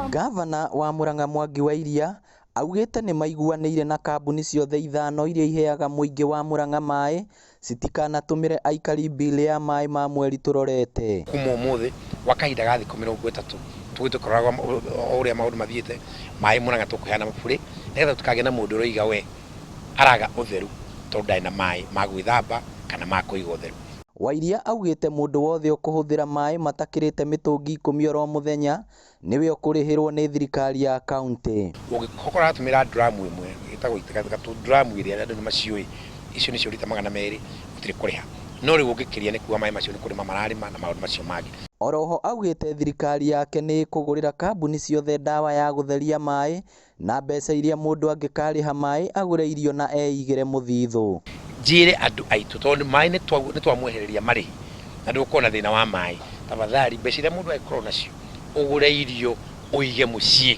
Gavana wa Murang'a Mwangi wa Iria augĩte nĩ maiguanĩire na kambuni ciothe ithano iria iheaga mũingĩ wa Murang'a maĩ citikanatũmĩre aikari bili ya maĩ ma mweri tũrorete. Kuma ũmũthĩ wa kahinda ga thikũ 30 tũgĩtũkoraga ũrĩa maũndũ mathiĩte maĩ Murang'a tũkũheana bure nĩgetha tukagĩa na mũndũ ũroiga we araga ũtheru tondũ ndarĩ na maĩ ma gwĩthamba kana ma kũiga ũtheru. Wairia augĩte mũndũ wothe ũkũhũthĩra maĩ matakĩrĩte mĩtũngi 10 oro mũthenya nĩwe ũkũrĩhĩrwo nĩ thirikari ya kaunti. Ũngĩkorwo atũmĩra dramu ĩmwe ĩtagwo gatũ dramu ĩrĩa andũ nĩ maciũĩ icio nĩcio rita 200 ũtirĩ kũrĩha. No rĩu ũngĩkĩria nĩ kuuga maĩ macio nĩ kũrĩma mararĩma na maũndũ macio mangĩ. Oroho augĩte thirikari yake nĩ kũgũrĩra kambuni ciothe ndawa ya gũtheria maĩ na mbeca iria mũndũ angĩkarĩha maĩ agũre irio na eigĩre mũthithũ. Njĩre andũ aitũ tondũ maĩ nĩ twamwehereria marĩhi na ndũkorwo na thĩna wa maĩ, tafadhali mbeca iria mũndũ angĩkorwo nacio ũgũre irio ũige mũciĩ.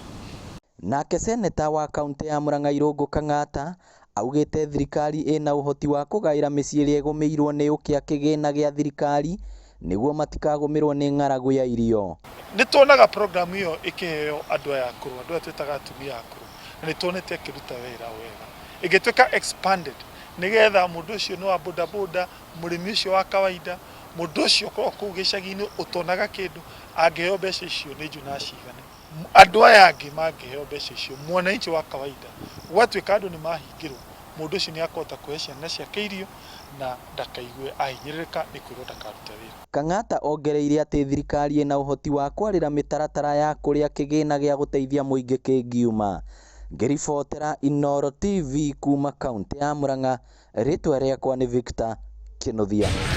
Nake seneta wa kaunti ya Murang'a Irũngũ Kang'ata augĩte thirikari ĩna ũhoti wa kũgaĩra mĩciĩ ĩrĩa ĩgũmĩirwo nĩ ũkĩa kĩgĩna gĩa thirikari nĩguo matikagũmĩrwo nĩ ng'aragu ya irio. Nĩ tuonaga program ĩyo ĩkĩheo andũ aya akũrũ, andũ aya twĩtaga atumia akũrũ, na nĩ tuonete ĩkĩruta wĩra wega. Ĩgĩtuĩka expanded nĩgetha mũndũ ũcio nĩ wa bodaboda, mũrĩmi ũcio wa kawaida, mũndũ ũcio ũkorwo kũu gĩcagi-inĩ ũtonaga kĩndũ angĩheo mbeca icio nĩ njuna cigane. Andũ aya angĩ mangĩheo mbeca icio, mwananchi wa kawaida, gwatuĩka andũ nĩ mahingĩrwo, mũndũ ũcio nĩ akũhota kũhe ciana ciake irio na ndakaigue ahinyĩrĩrĩka nĩ kwĩrwo ndakarute wĩra. Kang'ata ongereire atĩ thirikari ĩna ũhoti wa kwarĩra mĩtaratara ya kũrĩa kĩgĩna gĩa gũteithia mũingĩ kĩngiuma. Ngĩribotera Inooro TV kuma kaunti ya Murang'a, rĩtwa rĩakwa nĩ Victor Kĩnuthia.